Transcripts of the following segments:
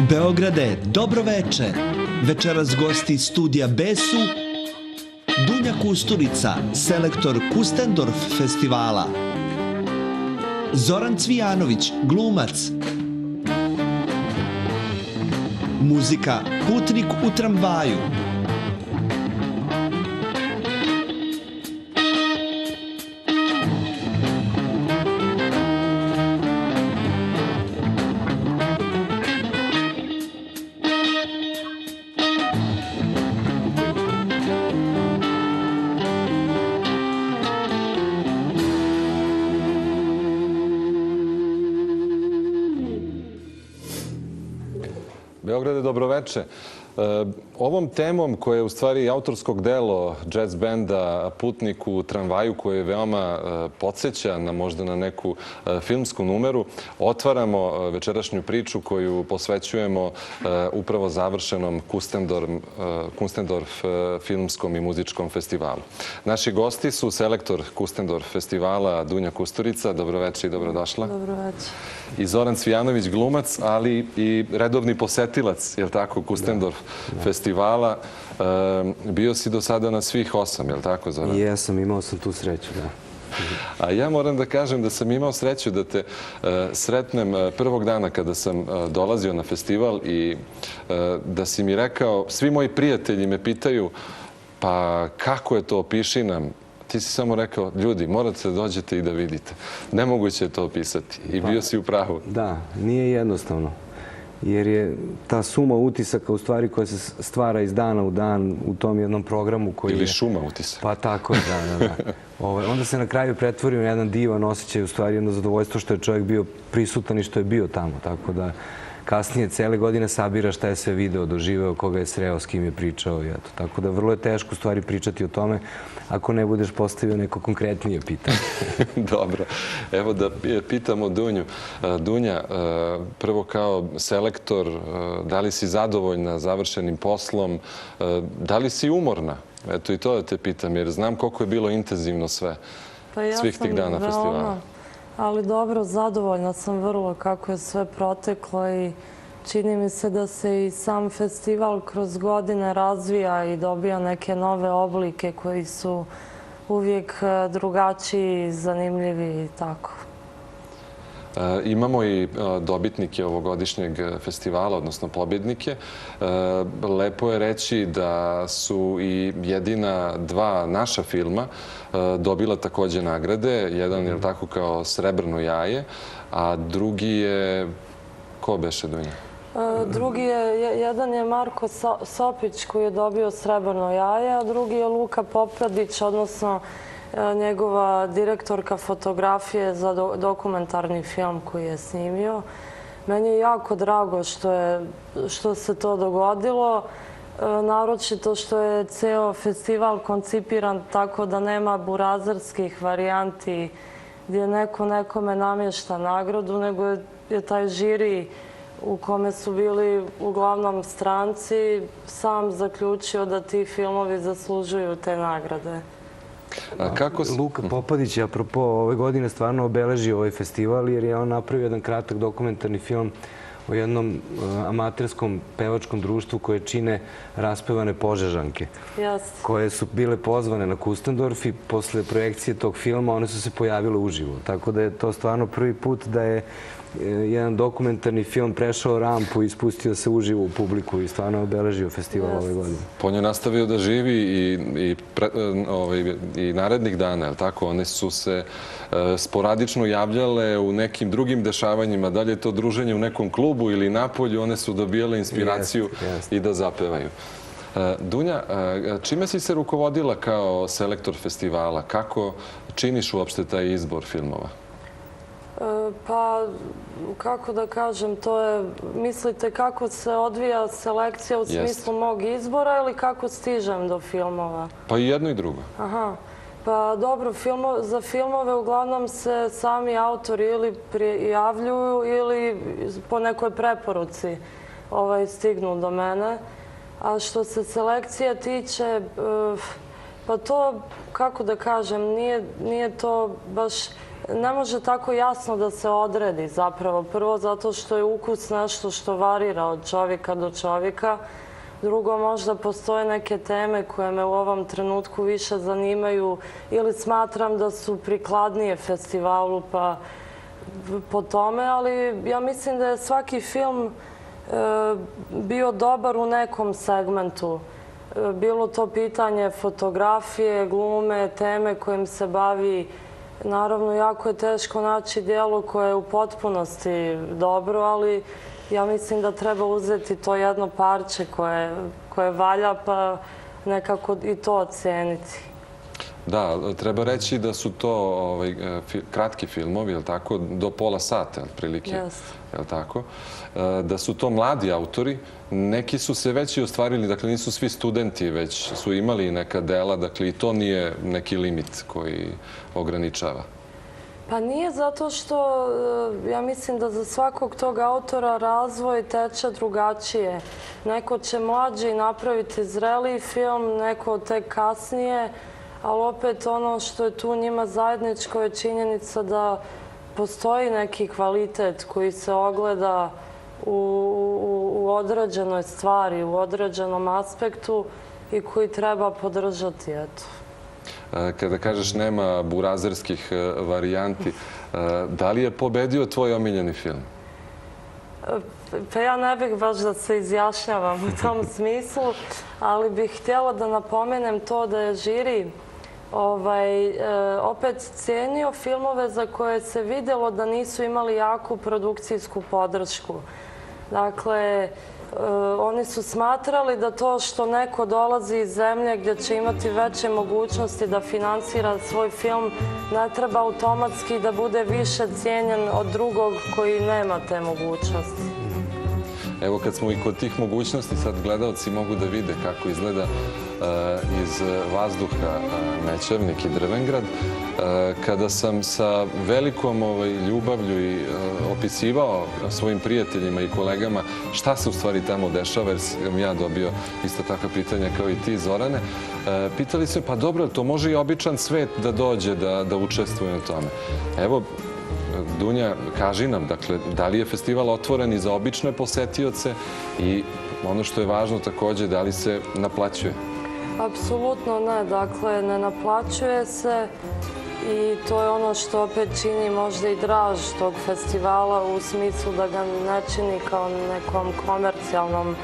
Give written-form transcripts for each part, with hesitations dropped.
Beograde, dobro veče. Večeras gosti studija Besu, Dunja Kusturica, selektor Kustendorf festivala, Zoran Cvijanović, glumac, muzika Putnik u tramvaju, Beograde, dobroveče. Ovom temom koja je u stvari autorskog delo jazz benda Putnik u tramvaju, koje veoma podsjeća možda na neku filmsku numeru, otvaramo večerašnju priču koju posvećujemo upravo završenom Kustendorf filmskom i muzičkom festivalu. Naši gosti su selektor Kustendorf festivala Dunja Kusturica. Dobroveče i dobrodošla. Dobroveče. I Zoran Cvijanović, glumac, ali i redovni posetilac, je li tako, Kustendorf festivala. Bio si do sada na svih 8, je li tako, Zoran? Jesam, imao sam tu sreću, da. A ja moram da kažem da sam imao sreću da te sretnem prvog dana kada sam dolazio na festival i da si mi rekao, svi moji prijatelji me pitaju, pa kako je to, opiši nam. Ti si samo rekao, ljudi, morate da dođete i da vidite. Nemoguće je to opisati. I bio si u pravu. Da, nije jednostavno. Jer je ta suma utisaka u stvari koja se stvara iz dana u dan u tom jednom programu koji je... Ili šuma utisaka. Pa tako je, da. Onda se na kraju pretvorio na jedan divan osjećaj, u stvari jedno zadovoljstvo što je čovjek bio prisutan i što je bio tamo. Tako da kasnije cele godine sabira šta je sve video, doživeo, koga je sreo, s kim je pričao. Tako da vrlo je teško u stvari pričati o tome ako ne budeš postavio neko konkretnije pitanje. Dobro. Evo da pitamo Dunju. Dunja, prvo kao selektor, da li si zadovoljna završenim poslom? Da li si umorna? Eto i to da te pitam, jer znam koliko je bilo intenzivno sve svih tih dana festivala. Ali dobro, zadovoljna sam vrlo kako je sve proteklo i čini mi se da se i sam festival kroz godine razvija i dobija neke nove oblike koji su uvijek drugačiji, zanimljivi i tako. Imamo i dobitnike ovogodišnjeg festivala, odnosno pobjednike. Lepo je reći da su i jedina dva naša filma dobila također nagrade. Jedan je tako kao Srebrno jaje, a drugi je... Ko beše, Dunja? Jedan je Marko Sopić koji je dobio Srebrno jaje, a drugi je Luka Popradić, odnosno njegova direktorka fotografije za dokumentarni film koji je snimio. Meni je jako drago što se to dogodilo, naročito što je ceo festival koncipiran tako da nema burazerskih varijanti gdje neko nekome namješta nagradu, nego je taj žiri u kome su bili uglavnom stranci sam zaključio da ti filmovi zaslužuju te nagrade. Luka Popadić je, apropo, ove godine stvarno obeležio ovaj festival jer je on napravio jedan kratak dokumentarni film o jednom amaterskom pevačkom društvu koje čine raspevane Požežanke, koje su bile pozvane na Kustendorf i posle projekcije tog filma one su se pojavile uživo. Tako da je to stvarno prvi put da je jedan dokumentarni film prešao rampu i spustio se uživo u publiku i stvarno obeležio festival ove godine. On je nastavio da živi i narednih dana, je li tako? One su se sporadično javljale u nekim drugim dešavanjima. Da li je to druženje u nekom klubu ili napolju, one su dobijale inspiraciju i da zapevaju. Dunja, čime si se rukovodila kao selektor festivala? Kako činiš uopšte taj izbor filmova? Pa, kako da kažem, to je, mislite kako se odvija selekcija u smislu mog izbora ili kako stižem do filmova? Pa i jedno i drugo. Aha, pa dobro, za filmove uglavnom se sami autori ili prijavljuju ili po nekoj preporuci stignu do mene. A što se selekcije tiče, Pa to, kako da kažem, nije to baš, ne može tako jasno da se odredi zapravo. Prvo zato što je ukus nešto što varira od čovjeka do čovjeka. Drugo, možda postoje neke teme koje me u ovom trenutku više zanimaju ili smatram da su prikladnije festivalu pa po tome, ali ja mislim da je svaki film bio dobar u nekom segmentu. Bilo to pitanje fotografije, glume, teme kojim se bavi. Naravno, jako je teško naći djelo koje je u potpunosti dobro, ali ja mislim da treba uzeti to jedno parče koje valja, pa nekako i to ocijeniti. Da, treba reći da su to kratki filmovi, je li tako, do pola sata, otprilike, je li tako? Da su to mladi autori, neki su se već i ostvarili, dakle nisu svi studenti, već su imali neka dela, dakle i to nije neki limit koji ograničava. Pa nije, zato što ja mislim da za svakog tog autora razvoj teče drugačije. Neko će mlađi napraviti zreliji film, neko tek kasnije, ali opet ono što je tu njima zajedničko je činjenica da postoji neki kvalitet koji se ogleda u određenoj stvari, u određenom aspektu i koji treba podržati, eto. Kada kažeš nema burazerskih varijanti, da li je pobedio tvoj omiljeni film? Pa ja ne bih baš da se izjašnjavam u tom smislu, ali bih htjela da napomenem to da je žiri opet cijenio filmove za koje se vidjelo da nisu imali jaku produkcijsku podršku. Dakle, oni su smatrali da to što neko dolazi iz zemlje gdje će imati veće mogućnosti da finansira svoj film ne treba automatski da bude više cijenjen od drugog koji nema te mogućnosti. Evo, kad smo i kod tih mogućnosti, sad gledalci mogu da vide kako izgleda iz vazduha Mećavnik i Drvengrad. Kada sam sa velikom ljubavlju i opisivao svojim prijateljima i kolegama šta se u stvari tamo dešava, jer sam ja dobio isto takva pitanja kao i ti, Zorane, pitali su me, pa dobro, to može i običan svet da dođe da učestvuje u tome. Evo, Dunja, kaži nam, dakle, da li je festival otvoren i za obične posetioce i ono što je važno također, da li se naplaćuje? Apsolutno ne, dakle, ne naplaćuje se i to je ono što opet čini možda i draž tog festivala u smislu da ga ne čini kao nekom komercijalnom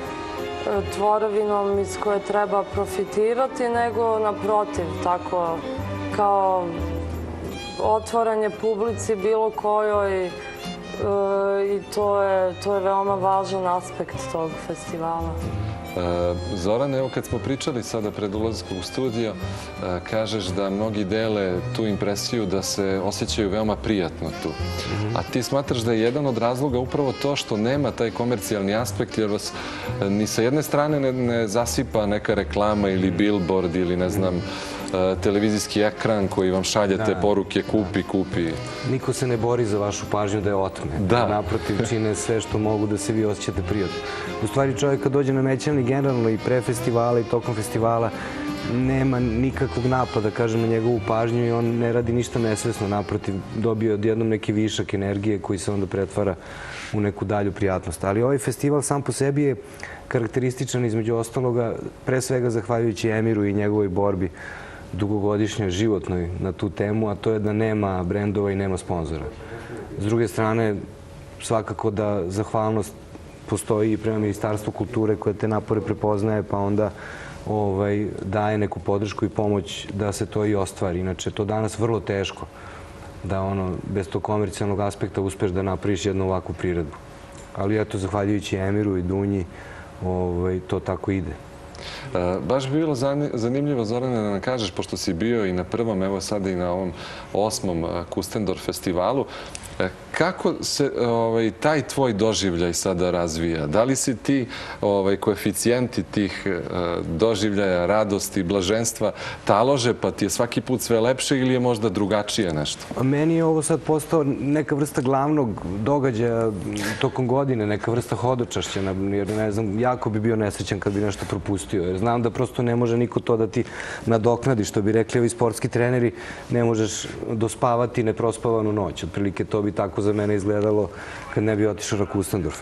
tvorevinom iz koje treba profitirati, nego naprotiv, tako kao otvaranje publici bilo kojoj i to je veoma važan aspekt tog festivala. Zoran, evo kad smo pričali sada pred ulazkom u studio, kažeš da mnogi dele tu impresiju da se osjećaju veoma prijatno tu. A ti smatraš da je jedan od razloga upravo to što nema taj komercijalni aspekt, jer vas ni sa jedne strane ne zasipa neka reklama ili billboard ili ne znam, televizijski ekran koji vam šalje te poruke kupi. Niko se ne bori za vašu pažnju da je otme. Naprotiv, čine sve što mogu da se vi osjećate prijatno. U stvari, čovjek kad dođe na Mećavnik generalno i pre festivala i tokom festivala nema nikakvog napada, kažem, na njegovu pažnju i on ne radi ništa nesvesno. Naprotiv, dobio je odjednom neki višak energije koji se onda pretvara u neku dalju prijatnost. Ali ovaj festival sam po sebi je karakterističan između ostaloga, pre svega zahvaljujući Emiru i njegovoj borbi dugogodišnjoj, životnoj na tu temu, a to je da nema brendova i nema sponzora. S druge strane, svakako da zahvalnost postoji i prema Ministarstvu kulture koje te napore prepoznaje, pa onda daje neku podršku i pomoć da se to i ostvari. Inače, to danas vrlo teško da bez tog komercijalnog aspekta uspeš da napraviš jednu ovakvu priredbu. Ali eto, zahvaljujući Emiru i Dunji, to tako ide. Baš bi bilo zanimljivo, Zorane, da nam kažeš, pošto si bio i na prvom, evo sada i na ovom 8. Kustendorf festivalu, kako se taj tvoj doživljaj sada razvija? Da li si ti koeficijenti tih doživljaja, radosti, blaženstva talože, pa ti je svaki put sve lepše ili je možda drugačije nešto? Meni je ovo sad postao neka vrsta glavnog događaja tokom godine, neka vrsta hodočašća, jer ne znam, jako bi bio nesrećan kad bi nešto propustio, jer znam da prosto ne može niko to da ti nadoknadi, što bi rekli ovi sportski treneri, ne možeš dospavati neprospavanu noć. Otprilike to bi tako za mene izgledalo kad ne bi otišao na Kustendorf.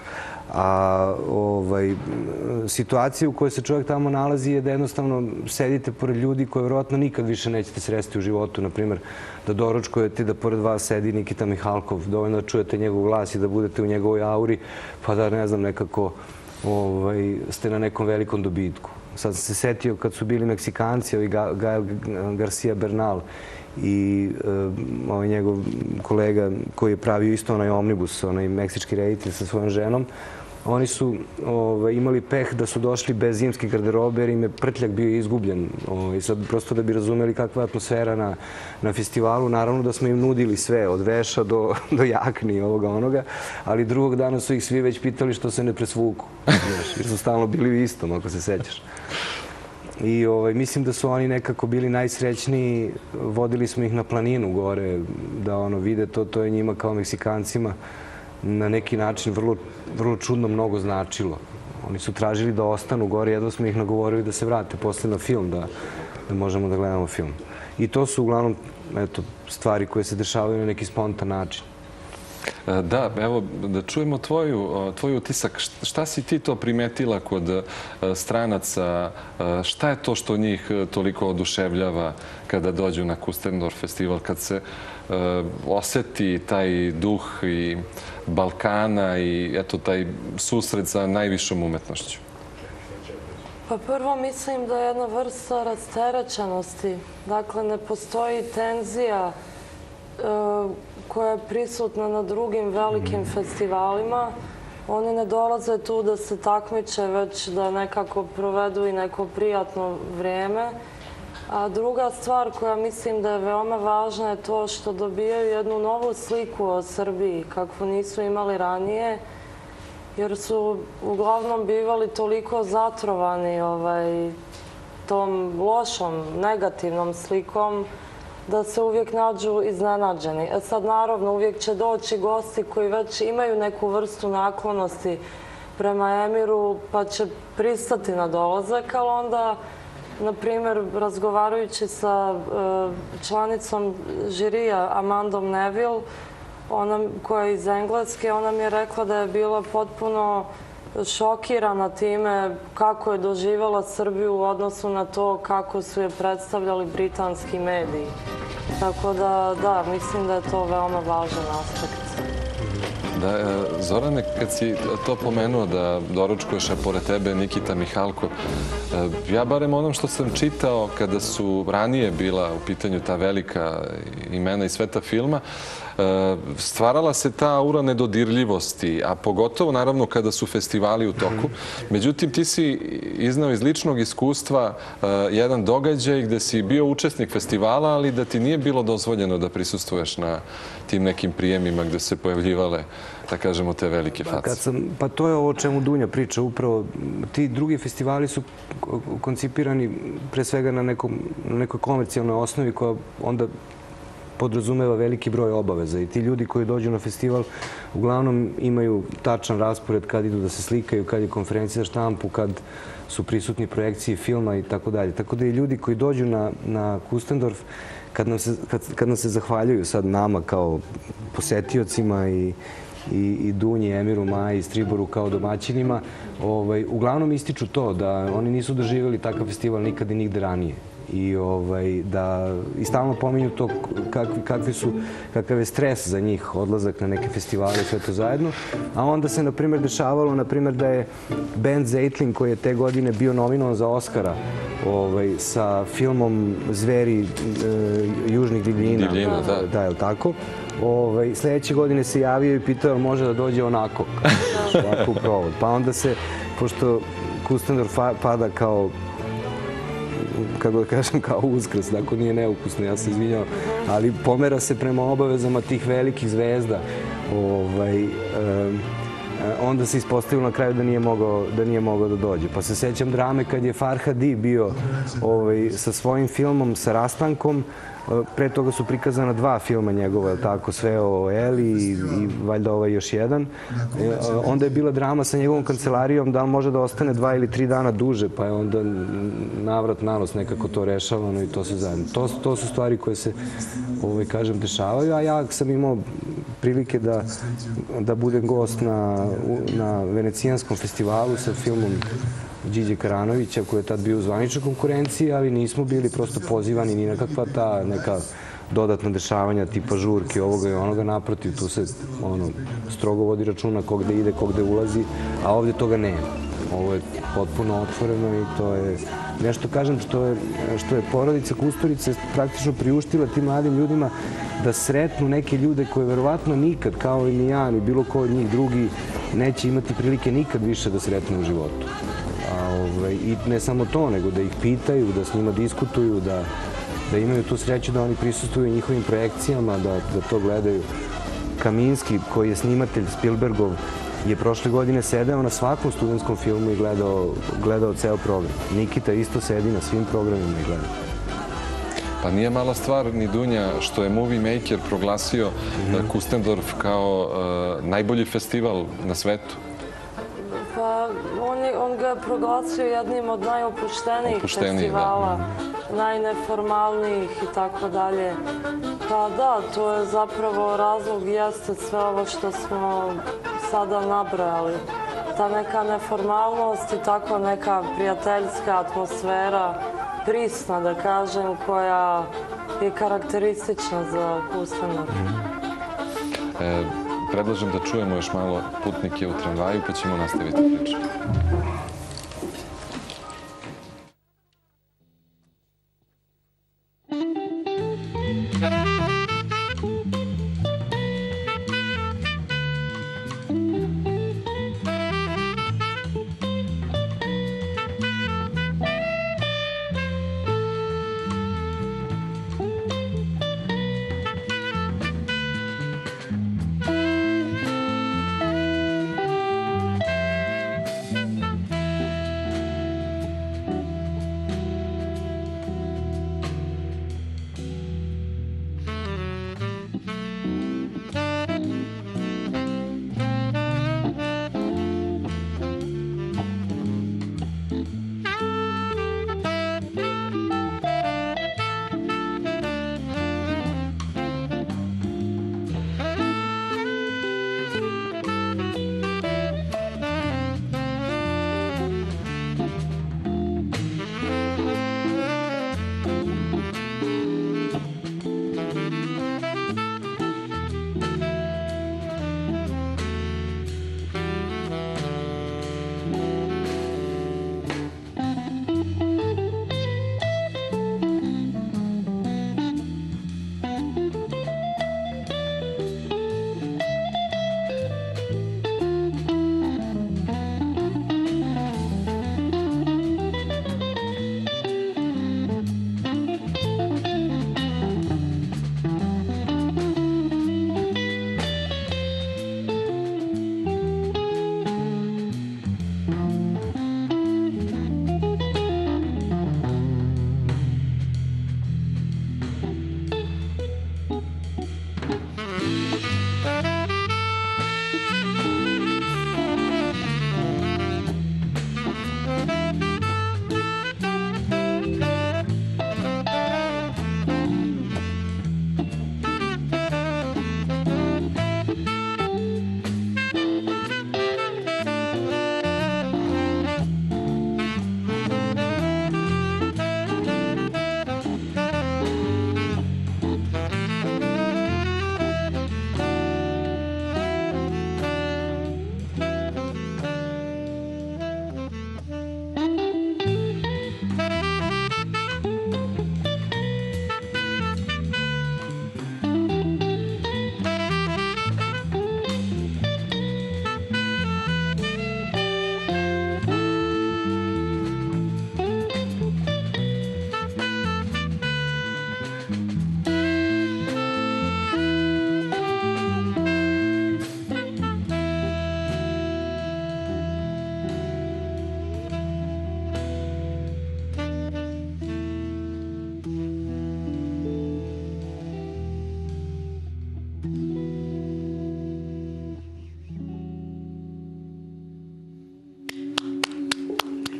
A situacija u kojoj se čovjek tamo nalazi je da jednostavno sedite pored ljudi koje vjerojatno nikad više nećete sresti u životu. Naprimjer, da doručkujete, da pored vas sedi Nikita Mihalkov, dovoljno da čujete njegov glas i da budete u njegovoj auri, pa da, ne znam, nekako ste na nekom velikom dobitku. Sad sam se setio kad su bili Meksikanci, ovi Gael Garcia Bernal i njegov kolega koji je pravio isto onaj omnibus, onaj meksički reditelj sa svojom ženom. Oni su imali peh da su došli bez zimske garderobe jer im je prtljak bio izgubljen. I sad prosto da bi razumeli kakva je atmosfera na festivalu, naravno da smo im nudili sve, od veša do jakni i ovoga onoga, ali drugog dana su ih svi već pitali što se ne presvuku, jer su stalno bili u istom, ako se sećaš. I mislim da su oni nekako bili najsrećniji, vodili smo ih na planinu gore, da vide to je njima kao Meksikancima na neki način vrlo čudno mnogo značilo. Oni su tražili da ostanu gore, jedva smo ih nagovorili da se vrate posle na film, da možemo da gledamo film. I to su uglavnom stvari koje se dešavaju na neki spontan način. Da, evo, da čujemo tvoj utisak. Šta si ti to primetila kod stranaca? Šta je to što njih toliko oduševljava kada dođu na Kustendorf festival, kad se oseti taj duh i Balkana i eto taj susret sa najvišom umetnošću? Pa prvo mislim da je jedna vrsta rasterećenosti. Dakle, ne postoji tenzija koja je prisutna na drugim velikim festivalima. Oni ne dolaze tu da se takmiče, već da nekako provedu i neko prijatno vrijeme. A druga stvar koja mislim da je veoma važna je to što dobijaju jednu novu sliku o Srbiji, kakvu nisu imali ranije, jer su uglavnom bivali toliko zatrovani tom lošom, negativnom slikom, da se uvijek nađu iznenađeni. Sad, naravno, uvijek će doći gosti koji već imaju neku vrstu naklonosti prema Emiru, pa će pristati na dolazak, ali onda, na primjer, razgovarajući sa članicom žirija Amandom Neville, koja je iz Engleske, ona mi je rekla da je bila potpuno šokirana time kako je doživjela Srbiju u odnosu na to kako su je predstavljali britanski mediji. Tako da, mislim da je to veoma važan aspekt. Zorane, kad si to pomenuo da doručkuješ, a pored tebe Nikita Mihalkov, ja barem onom što sam čitao kada su ranije bila u pitanju ta velika imena iz sveta filma, stvarala se ta aura nedodirljivosti, a pogotovo naravno kada su festivali u toku. Međutim, ti si izneo iz ličnog iskustva jedan događaj gde si bio učesnik festivala, ali da ti nije bilo dozvoljeno da prisustvuješ na tim nekim prijemima gde se pojavljivale, da kažemo, te velike face. Pa to je ovo o čemu Dunja priča. Upravo ti drugi festivali su koncipirani pre svega na nekoj komercijalnoj osnovi koja onda podrazumeva veliki broj obaveza i ti ljudi koji dođu na festival uglavnom imaju tačan raspored kad idu da se slikaju, kad je konferencija za štampu, kad su prisutni projekcije filma i tako dalje. Tako da i ljudi koji dođu na Kustendorf, kad nam se zahvaljuju sad nama kao posetiocima i Dunji, Emiru, Maji i Striboru kao domaćinima, uglavnom ističu to da oni nisu doživjeli takav festival nikad i nigde ranije. I stalno pominju to kakav je stres za njih, odlazak na neke festivale i sve to zajedno. A onda se, na primjer, dešavalo da je band Zeitlin, koji je te godine bio nominovan za Oscara sa filmom Zveri južnih divljina. Da, je li tako? Sljedeće godine se javio i pitao može da dođe onako u provod. Pa onda se, pošto Kustendorf pada kao, kako da kažem, kao Uskrs, dakle nije neukusno, ja se izvinjavam, ali pomera se prema obavezama tih velikih zvezda onda se ispostavilo na kraju da nije mogao da dođe. Pa se sećam drame kad je Farhadi bio sa svojim filmom, sa Rastankom. Pre toga su prikazana 2 filma njegova, tako, sve o Eli i valjda još jedan. Onda je bila drama sa njegovom kancelarijom da li može da ostane 2 ili 3 dana duže, pa je onda navrat nanos nekako to rešavano i to se zajedno. To su stvari koje se, kažem, dešavaju, a ja sam imao prilike da budem gost na Venecijanskom festivalu sa filmom Điđe Karanovića, koji je tad bio u zvaničnoj konkurenciji, ali nismo bili prosto pozivani ni na kakva ta neka dodatna dešavanja tipa žurke, ovoga i onoga. Naprotiv, tu se strogo vodi računa kog gde ide, kog gde ulazi, a ovde toga nema. Ovo je potpuno otvoreno i to je nešto, kažem, što je porodica Kusturice praktično priuštila tim mladim ljudima da sretnu neke ljude koje verovatno nikad, kao i ni ja, ni bilo ko od njih drugi, neće imati prilike nikad više da sretnu u životu. I ne samo to, nego da ih pitaju, da s njima diskutuju, da imaju tu sreću da oni prisustuju njihovim projekcijama, da to gledaju. Kaminski, koji je snimatelj Spielbergov, je prošle godine sedeo na svakom studentskom filmu i gledao ceo program. Nikita isto sedi na svim programima i gleda. Pa nije mala stvar ni Dunja što je Movie Maker proglasio Kustendorf kao najbolji festival na svetu. Pa on ga je proglasio jednim od najopuštenijih festivala, najneformalnijih i tako dalje. Pa da, to je zapravo razlog, jeste sve ovo što smo sada nabrojali. Ta neka neformalnost i tako neka prijateljska atmosfera, prisna da kažem, koja je karakteristična za Kustendorf. Predlažem da čujemo još malo Putnike u tramvaju, pa ćemo nastaviti priču.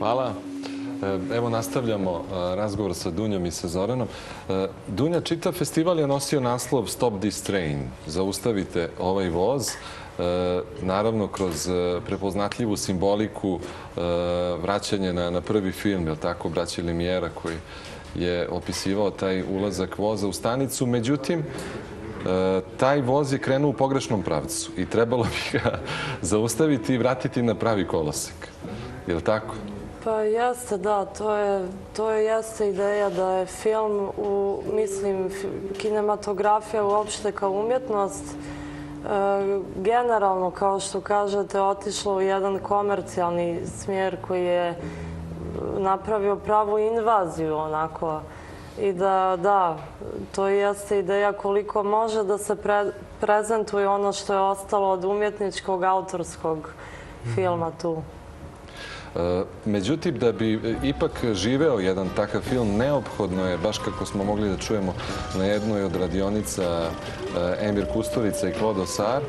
Hvala. Evo nastavljamo razgovor sa Dunjom i sa Zoranom. Dunja, čitav festival je nosio naslov Stop this train. Zaustavite ovaj voz. Naravno, kroz prepoznatljivu simboliku vraćanje na prvi film, je li tako, braće Limijera, koji je opisivao taj ulazak voza u stanicu. Međutim, taj voz je krenuo u pogrešnom pravcu i trebalo bi ga zaustaviti i vratiti na pravi kolosek. Je li tako? Pa jeste, da. To jeste ideja da je film, mislim, kinematografija uopšte kao umjetnost, generalno, kao što kažete, otišla u jedan komercijalni smjer koji je napravio pravu invaziju, onako. I da, to jeste ideja koliko može da se prezentuje ono što je ostalo od umjetničkog, autorskog filma tu. Međutim, da bi ipak živeo jedan takav film, neophodno je, baš kako smo mogli da čujemo na jednoj od radionica Emir Kusturica i Claude Ossar,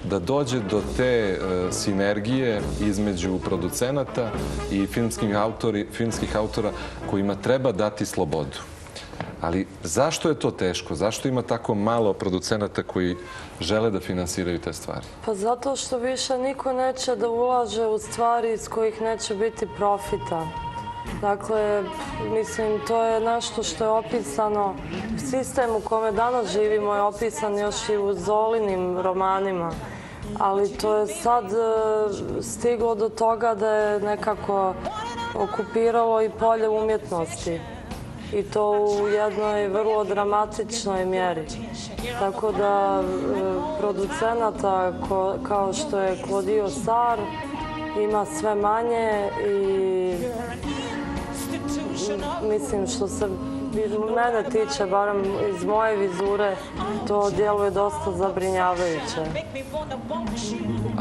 da dođe do te sinergije između producenata i filmskih autora kojima treba dati slobodu. Ali zašto je to teško? Zašto ima tako malo producenata koji žele da finansiraju te stvari? Pa zato što više niko neće da ulaže u stvari iz kojih neće biti profita. Dakle, mislim, to je nešto što je opisano, sistem u kome danas živimo je opisan još i u Zolinim romanima. Ali to je sad stiglo do toga da je nekako okupiralo i polje umjetnosti. I to u jednoj vrlo dramatičnoj mjeri. Tako da producenata kao što je Claude Ossar ima sve manje i mislim što se mene tiče, barem iz moje vizure, to djeluje dosta zabrinjavajuće.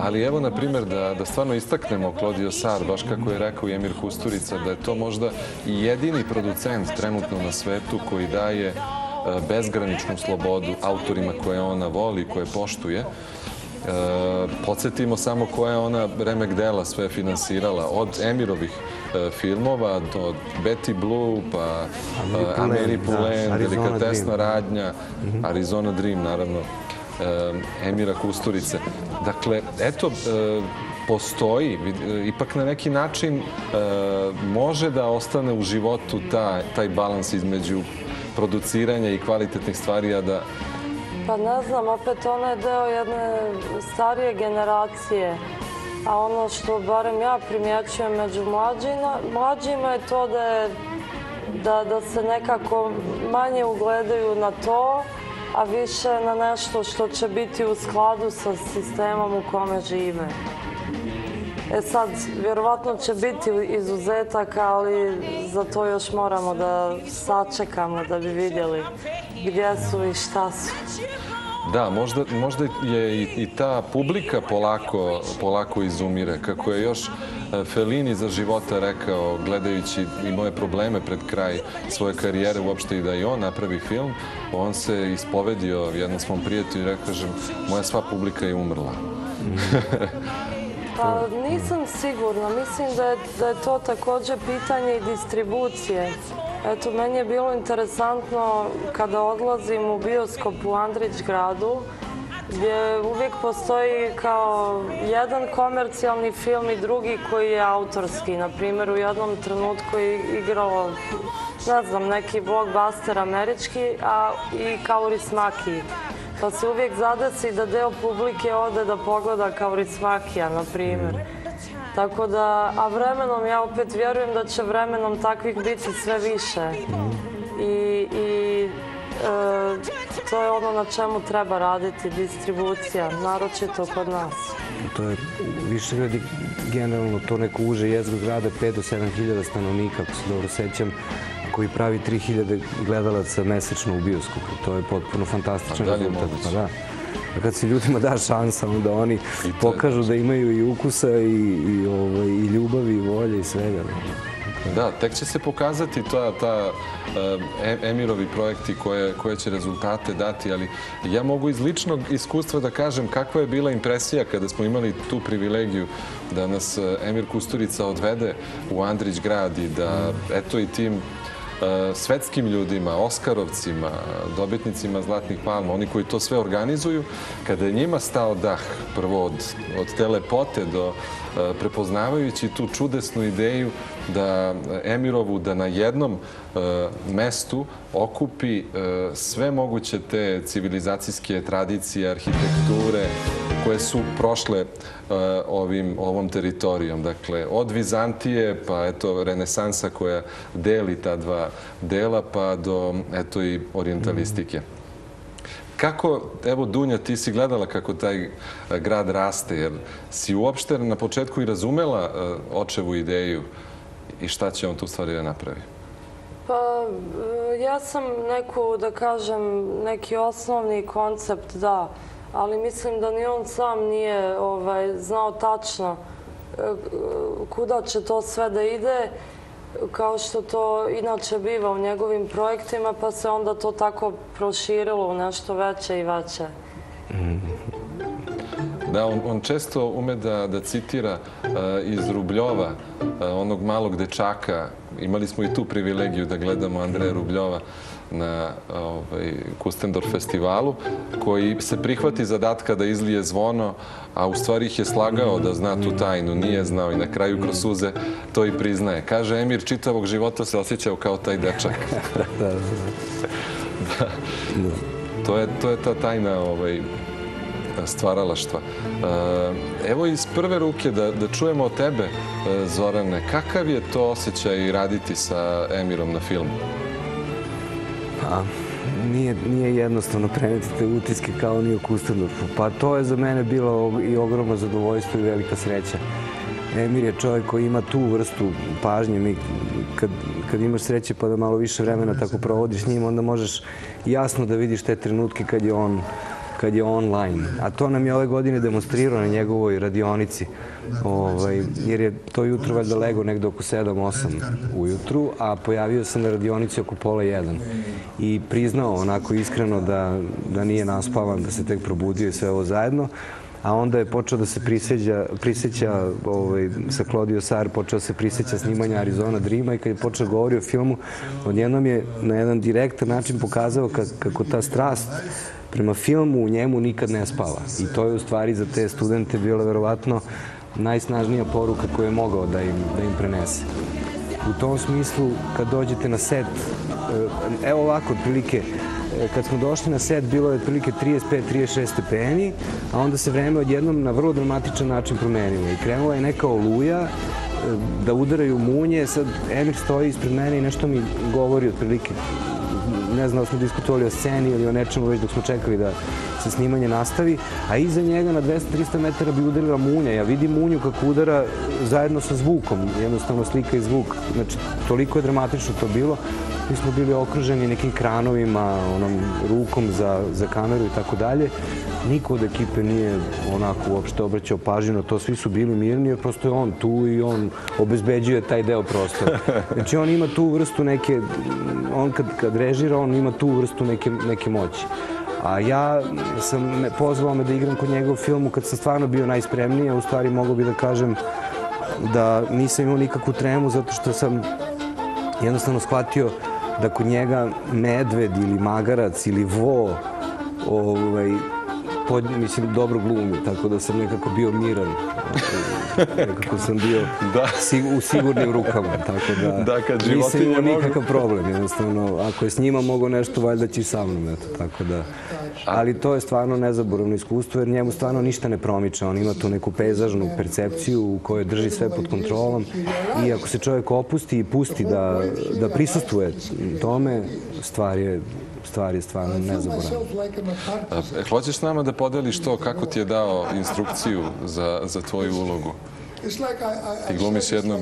Ali evo, na primjer, da stvarno istaknemo Claude Ossar, baš kako je rekao i Emir Kusturica, da je to možda i jedini producent trenutno na svetu koji daje bezgraničnu slobodu autorima koje ona voli, koje poštuje. Podsjetimo samo koja je ona remek dela sve finansirala, od Emirovih filmova do Betty Blue, pa Amélie Poulain, Delikatesna radnja, Arizona Dream, naravno, Emira Kusturice. Dakle, eto, postoji, ipak na neki način može da ostane u životu taj balans između produciranja i kvalitetnih stvari, a da... Pa ne znam, opet ona je deo jedne starije generacije, a ono što barem ja primjećujem među mlađima je to da se nekako manje ugledaju na to, a više na nešto što će biti u skladu sa sistemom u kome žive. Sad, vjerovatno će biti izuzetaka, ali za to još moramo da sačekamo da bi vidjeli gdje su i šta su. Da, možda je i ta publika polako izumire. Kako je još Fellini za života rekao, gledajući i moje probleme pred kraj svoje karijere, uopšte i da i on napravi film, on se ispovedio jednom svom prijatelju i rekao, moja sva publika je umrla. Pa nisam sigurna. Mislim da je to također pitanje i distribucije. Eto, meni je bilo interesantno kada odlazim u bioskop u Andrićgradu, gdje uvijek postoji kao jedan komercijalni film i drugi koji je autorski. Na primjer, u jednom trenutku je igralo, ne znam, neki blockbuster američki, a i Kaurismäki. Pa se uvijek zadesi da deo publike ode da pogleda Kaurismäkija, na primjer. Tako da, a vremenom, ja opet vjerujem da će vremenom takvih biti sve više. I to je ono na čemu treba raditi, distribucija, naročito kod nas. To je Višegrad je generalno to neko uže jezgro grada, 5 do 7 hiljada stanovnika, ako se dobro sećam, koji pravi 3.000 gledalaca mesečno u bioskopu. To je potpuno fantastičan rezultat. Kad se ljudima da šansa, onda oni pokažu da imaju i ukusa i ljubavi i volje i svega. Da, tek će se pokazati Emirovi projekti koje će rezultate dati, ali ja mogu iz ličnog iskustva da kažem kakva je bila impresija kada smo imali tu privilegiju da nas Emir Kusturica odvede u Andrić grad i da, eto, i tim svetskim ljudima, Oskarovcima, dobitnicima Zlatnih palma, oni koji to sve organizuju, kada je njima stao dah, prvo od te lepote do prepoznavajući tu čudesnu ideju da Emirovu, da na jednom mestu okupi sve moguće te civilizacijske tradicije, arhitekture koje su prošle ovom teritorijom. Dakle, od Vizantije, pa eto, renesansa koja deli ta dva dela, pa do, eto, i orijentalistike. Kako, evo Dunja, ti si gledala kako taj grad raste, jer si uopšte na početku i razumela očevu ideju i šta će on tu stvari da napravi? Pa, ja sam neku, da kažem, neki osnovni koncept, da, ali mislim da ni on sam nije znao tačno kuda će to sve da ide, kao što to inače biva u njegovim projektima, pa se onda to tako proširilo u nešto veće i veće. Da, on često ume da citira iz Rubljova, onog malog dečaka. Imali smo i tu privilegiju da gledamo Andreja Rubljova na Kustendorf festivalu, koji se prihvati zadatka da izlije zvono, a u stvari ih je slagao da zna tu tajnu, nije znao i na kraju kroz suze to i priznaje. Kaže, Emir čitavog života se osjećao kao taj dečak. To je ta tajna stvaralaštva. Evo iz prve ruke da čujemo od tebe, Zorane, kakav je to osjećaj raditi sa Emirom na filmu? Nije jednostavno preneti te utiske kao ni u Kustendorfu. Pa to je za mene bilo i ogromno zadovoljstvo i velika sreća. Emir je čovjek koji ima tu vrstu pažnje. Kad imaš sreće pa da malo više vremena tako provodiš s njim, onda možeš jasno da vidiš te trenutke kad je online. A to nam je ove godine demonstrirao na njegovoj radionici, jer je to jutro valjda legao negde oko 7-8 ujutru, a pojavio se na radionici oko 12:30 i priznao onako iskreno da nije naspavan, da se tek probudio i sve ovo zajedno. A onda je počeo da se prisjeća sa Claudio Sar, počeo se prisjeća snimanja Arizona Dreama i kad je počeo govori o filmu, odjednom je na jedan direktan način pokazao kako ta strast prema filmu u njemu nikad ne spava. I to je u stvari za te studente bila verovatno najsnažnija poruka koju je mogao da im prenese. U tom smislu, kad dođete na set, evo ovako, otprilike, kad smo došli na set, bilo je otprilike 35-36 stepeni, a onda se vreme odjednom na vrlo dramatičan način promenilo. I krenula je neka oluja, da udaraju munje, sad Emir stoji ispred mene i nešto mi govori otprilike. Ne znam da smo diskutovali o sceni ili o nečemu već dok smo čekali da se snimanje nastavi, a iza njega na 200-300 metara bi udarila munja. Ja vidim munju kako udara zajedno sa zvukom, jednostavno slika i zvuk. Znači, toliko je dramatično to bilo. Mi smo bili okruženi nekim kranovima, onom rukom za kameru i tako dalje. Niko od ekipe nije onako uopšte obraćao pažnju na to, svi su bili mirni, jer prosto je on tu i on obezbeđuje taj deo prostora. Znači, on ima tu vrstu neke, on kad režira, on ima tu vrstu neke moći. A ja sam pozvao me da igram kod njega u filmu kad sam stvarno bio najspremniji, a u stvari mogu bi da kažem da nisam imao nikakvu tremu zato što sam jednostavno shvatio da kod njega medved ili magarac ili vo mislim, dobro glumi, tako da sam nekako bio miran. Nekako sam bio u sigurnim rukama, tako da nisam imao nikakav problem. Jednostavno, ako je s njima mogo nešto, valjda će i sa mnom, eto, tako da. Ali to je stvarno nezaboravno iskustvo, jer njemu stvarno ništa ne promiče. On ima tu neku pejzažnu percepciju u kojoj drži sve pod kontrolom i ako se čovjek opusti i pusti da prisustvuje tome, stvar je stvarno nezaboravna. Hoćeš s nama da podeliš to kako ti je dao instrukciju za tvoju ulogu? Ti glumiš jednog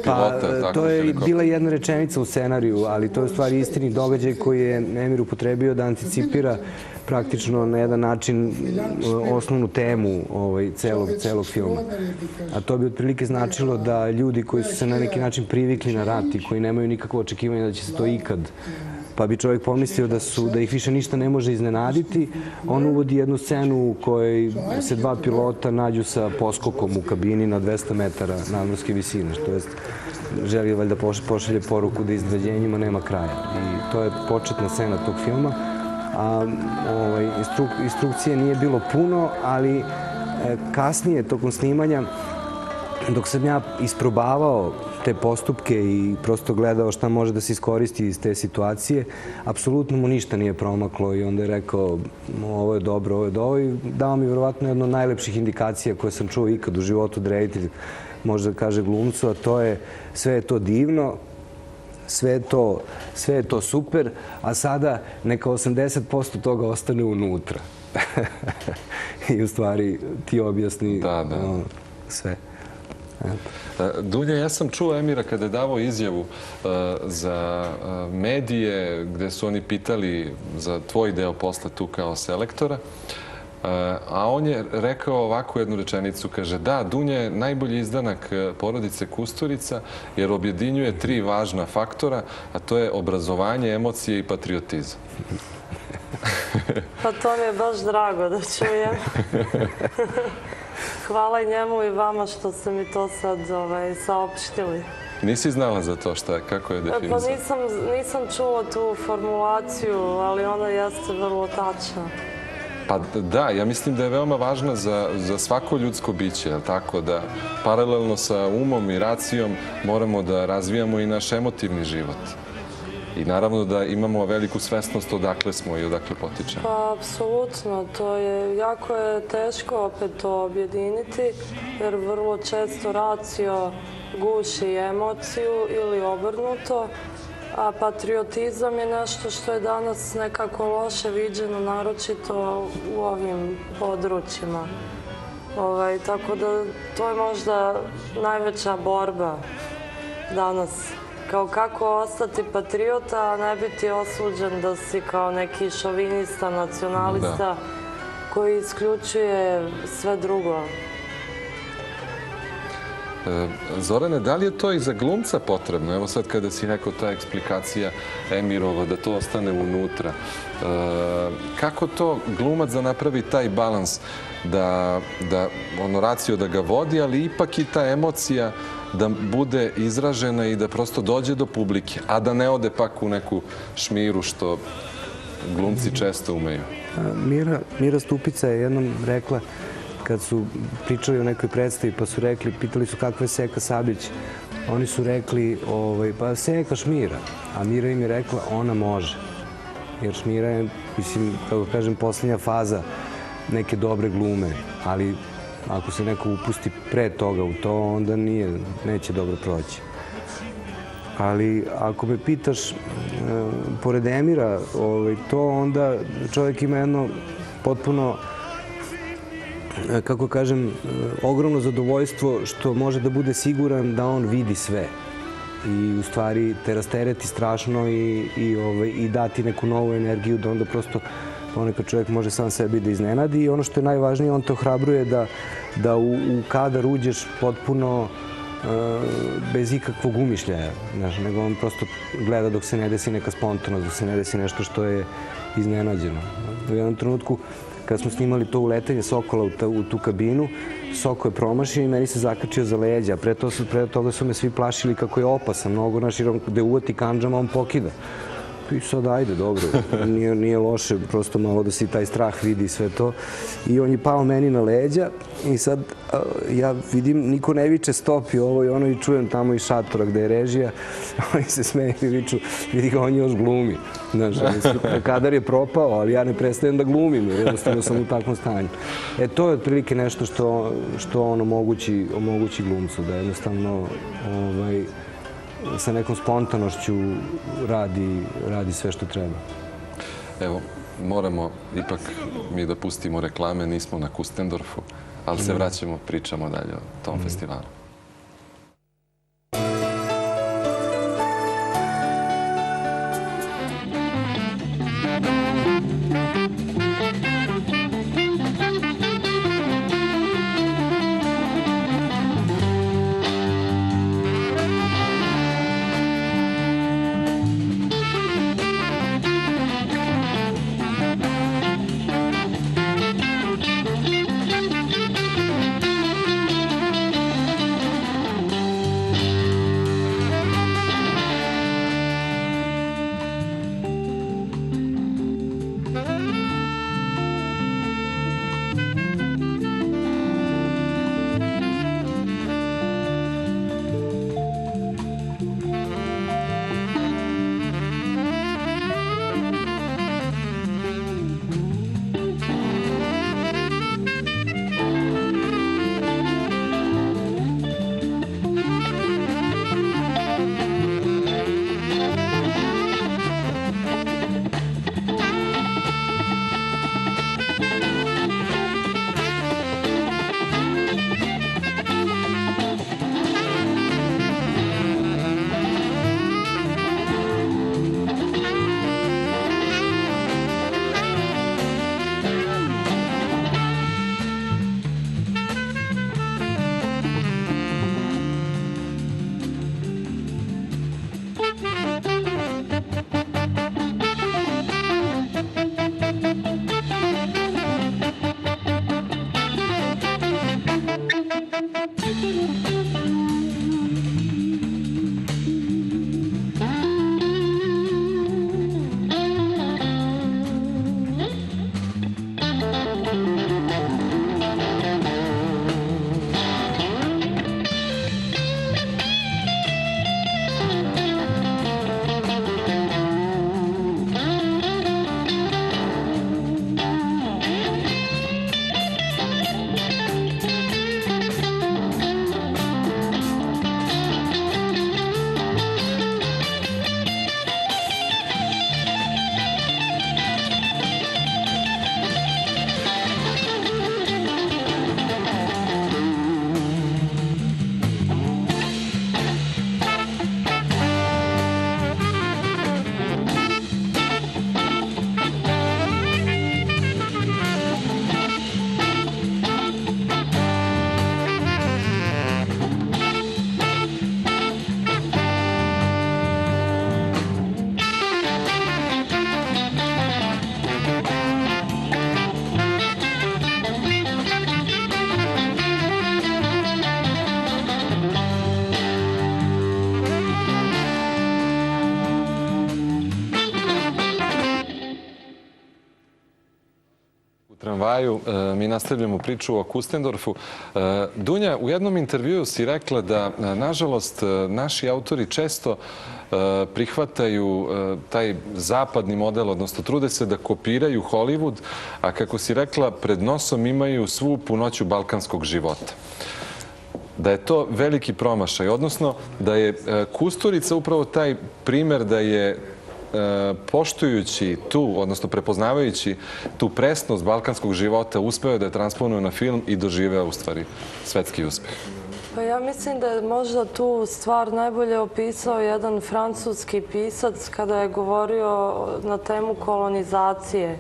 pilota, tako to je helikoptera. bila jedna rečenica u scenariju, ali to je u stvari istini događaj koji je Emir upotrebio da anticipira praktično na jedan način osnovnu temu celog filma. A to bi otprilike značilo da ljudi koji su se na neki način privikli na rat i koji nemaju nikakvo očekivanje da će se to ikad, pa bi čovjek pomislio da ih više ništa ne može iznenaditi, on uvodi jednu scenu u kojoj se dva pilota nađu sa poskokom u kabini na 200 metara nadmorske visine, što je želio valjda pošalje poruku da iznenađenjima nema kraja. I to je početna scena tog filma. A instrukcije nije bilo puno, ali kasnije, tokom snimanja, dok sam ja isprobavao te postupke i prosto gledao šta može da se iskoristi iz te situacije, apsolutno mu ništa nije promaklo i onda je rekao ovo je dobro, ovo je dobro i dao mi vjerovatno jedno od najlepših indikacija koje sam čuo ikad u životu da reditelj može da kaže glumcu, a to je sve je to divno, sve je to super, a sada neka 80% toga ostane unutra. I u stvari ti objasni sve. Dunja, ja sam čuo Emira kada je davao izjavu za medije gde su oni pitali za tvoj deo posle tu kao selektora, a on je rekao ovakvu jednu rečenicu, kaže da, Dunja je najbolji izdanak porodice Kusturica jer objedinjuje 3 važna faktora, a to je obrazovanje, emocije i patriotizam. Pa to mi je baš drago da čujem. Hvala i njemu i vama što ste mi to sad saopštili. Nisi znala za to šta, kako je definisano? Pa nisam čula tu formulaciju, ali ona jeste vrlo tačna. Pa da, ja mislim da je veoma važna za svako ljudsko biće, tako da paralelno sa umom i racijom moramo da razvijamo i naš emotivni život. I naravno da imamo veliku svesnost odakle smo i odakle potičemo. Pa, apsolutno. Jako je teško opet to objediniti, jer vrlo često racio guši emociju ili obrnuto, a patriotizam je nešto što je danas nekako loše viđeno, naročito u ovim područjima. Tako da to je možda najveća borba danas. Kao kako ostati patriota, a ne biti osuđen da si kao neki šovinista, nacionalista koji isključuje sve drugo. Zorane, da li je to i za glumca potrebno? Evo sad kada si rekao ta eksplikacija Emirova, da to ostane unutra. Kako to glumac da napravi taj balans, da racio da ga vodi, ali ipak i ta emocija da bude izražena i da prosto dođe do publike, a da ne ode pak u neku šmiru što glumci često umeju? Mira Stupica je jednom rekla, kad su pričali o nekoj predstavi, pa su rekli, pitali su kakva je Seka Sablić, oni su rekli, pa Seka Šmira, a Mira im je rekla, ona može. Jer Šmira je, mislim, kako kažem, posljednja faza neke dobre glume, ali ako se neko upusti pre toga u to, onda neće dobro proći. Ali ako me pitaš, pored Emira, to onda čovjek ima jedno potpuno, kako kažem, ogromno zadovoljstvo što može da bude siguran da on vidi sve. I u stvari te rastereti strašno i dati neku novu energiju da onda prosto ponekad čovjek može sam sebi da iznenadi i ono što je najvažnije, on te ohrabruje da u kadar uđeš potpuno bez ikakvog umišljaja, nego on prosto gleda dok se ne desi neka spontanost, dok se ne desi nešto što je iznenađeno. U jednom trenutku, kad smo snimali to uletanje Sokola u tu kabinu, Soko je promašio i meni se zakačio za leđa. Pre toga su me svi plašili kako je opasan mnogo, jer on gde uvati kandžama, on pokida. I sad, ajde, dobro, nije loše, prosto malo da se taj strah vidi i sve to. I on je pao meni na leđa i sad ja vidim, niko ne viče stop i ovo i ono i čujem tamo iz šatora gde je režija. Oni se smeju i viču, vidi ga, on još glumi. Znaš, kadar je propao, ali ja ne prestajem da glumim jer jednostavno sam u takvom stanju. To je otprilike nešto što on omogući glumcu, da jednostavno sa nekom spontanošću radi sve što treba. Evo, moramo ipak mi da pustimo reklame, nismo na Kustendorfu, ali se vraćamo, pričamo dalje o tom festivalu. Tramvaju, mi nastavljamo priču o Kustendorfu. Dunja, u jednom intervjuu si rekla da, nažalost, naši autori često prihvataju taj zapadni model, odnosno trude se da kopiraju Hollywood, a kako si rekla, pred nosom imaju svu punoću balkanskog života. Da je to veliki promašaj, odnosno da je Kusturica upravo taj primer da je poštujući tu, odnosno prepoznavajući tu presnost balkanskog života, uspeo da je transponuje na film i doživeo u stvari svetski uspeh. Pa ja mislim da je možda tu stvar najbolje opisao jedan francuski pisac kada je govorio na temu kolonizacije.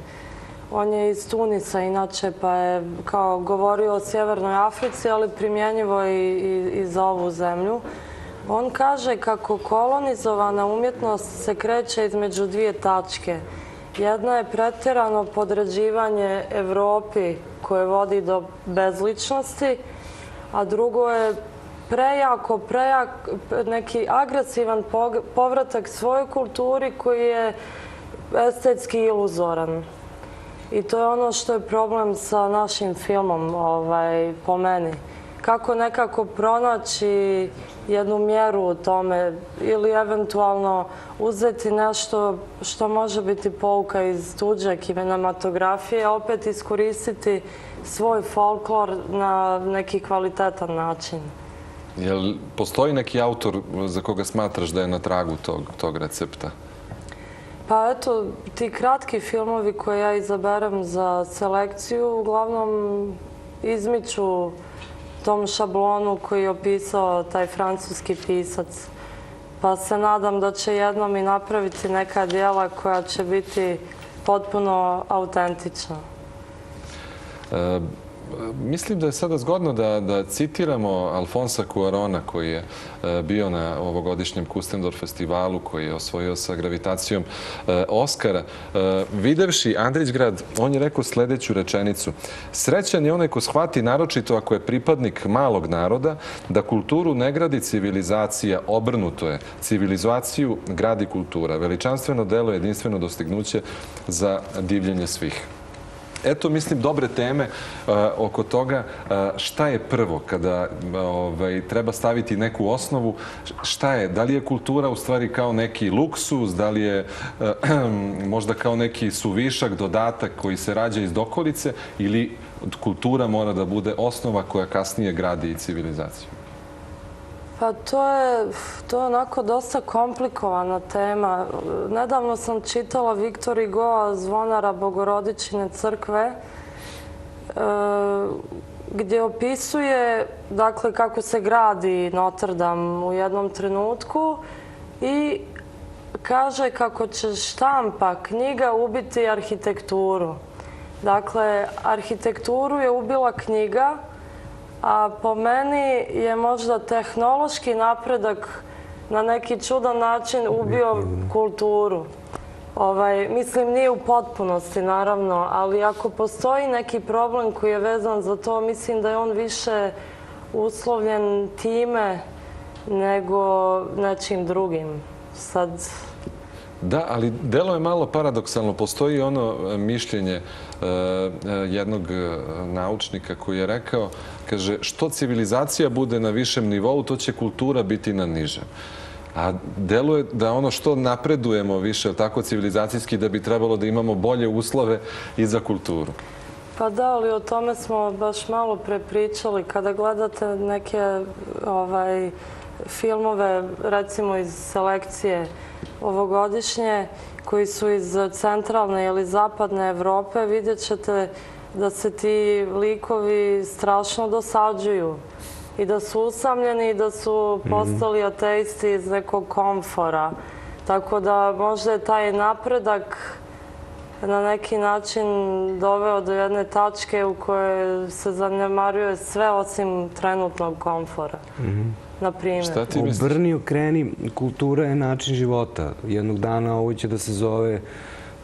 On je iz Tunisa inače, pa je kao govorio o Sjevernoj Africi, ali primjenjivo i za ovu zemlju. On kaže kako kolonizovana umjetnost se kreće između dvije tačke. Jedna je pretjerano podređivanje Evropi koje vodi do bezličnosti, a drugo je prejak neki agresivan povratak svojoj kulturi koji je estetski iluzoran. I to je ono što je problem sa našim filmom, po meni. Kako nekako pronaći jednu mjeru u tome ili eventualno uzeti nešto što može biti pouka iz tuđe kinematografije, a opet iskoristiti svoj folklor na neki kvalitetan način. Jel postoji neki autor za koga smatraš da je na tragu tog recepta? Pa eto, ti kratki filmovi koje ja izaberem za selekciju uglavnom izmiču tom šablonu koji je opisao taj francuski pisac. Pa se nadam da će jednom i napraviti neka djela koja će biti potpuno autentična. Mislim da je sada zgodno da citiramo Alfonsa Cuarona koji je bio na ovogodišnjem Kustendorf festivalu, koji je osvojio sa gravitacijom Oskara. Videvši Andrićgrad, on je rekao sljedeću rečenicu. Srećan je onaj ko shvati, naročito ako je pripadnik malog naroda, da kulturu ne gradi civilizacija, obrnuto je. Civilizaciju gradi kultura. Veličanstveno delo, jedinstveno dostignuće za divljenje svih. Eto, mislim, dobre teme oko toga šta je prvo kada treba staviti neku osnovu. Šta je? Da li je kultura u stvari kao neki luksuz, da li je možda kao neki suvišak, dodatak koji se rađa iz dokolice ili kultura mora da bude osnova koja kasnije gradi i civilizaciju? Pa to je onako dosta komplikovana tema. Nedavno sam čitala Viktor Hugoa Zvonara Bogorodičine crkve, gdje opisuje dakle kako se gradi Notre Dame u jednom trenutku i kaže kako će štampa knjiga ubiti arhitekturu. Dakle, arhitekturu je ubila knjiga, a po meni je možda tehnološki napredak na neki čudan način ubio kulturu. Mislim, nije u potpunosti, naravno, ali ako postoji neki problem koji je vezan za to, mislim da je on više uslovljen time nego nečim drugim. Sad... Da, ali delo je malo paradoksalno. Postoji ono mišljenje jednog naučnika koji je rekao, kaže, što civilizacija bude na višem nivou, to će kultura biti na nižem. A delo je da ono što napredujemo više, tako civilizacijski, da bi trebalo da imamo bolje uslove i za kulturu. Pa da, ali o tome smo baš malo prepričali. Kada gledate neke filmove, recimo iz selekcije ovogodišnje, koji su iz centralne ili zapadne Evrope, vidjet ćete da se ti likovi strašno dosađuju i da su usamljeni i da su postali ateisti iz nekog komfora. Tako da možda je taj napredak na neki način doveo do jedne tačke u kojoj se zanemaruje sve osim trenutnog komfora. Na primjer. Šta ti misliš? Obrni, okreni, kultura je način života. Jednog dana ovo će da se zove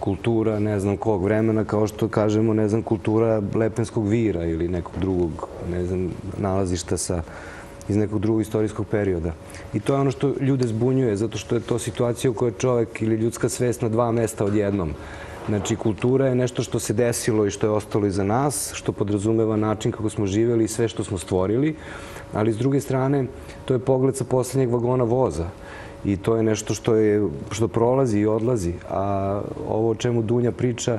kultura ne znam kog vremena, kao što kažemo, ne znam, kultura Lepenskog vira ili nekog drugog, ne znam, nalazišta iz nekog drugog istorijskog perioda. I to je ono što ljude zbunjuje, zato što je to situacija u kojoj čovjek ili ljudska svest na dva mesta odjednom. Znači, kultura je nešto što se desilo i što je ostalo iza nas, što podrazumeva način kako smo živjeli i sve što smo stvorili, ali s druge strane, to je pogled sa posljednjeg vagona voza. I to je nešto što prolazi i odlazi. A ovo o čemu Dunja priča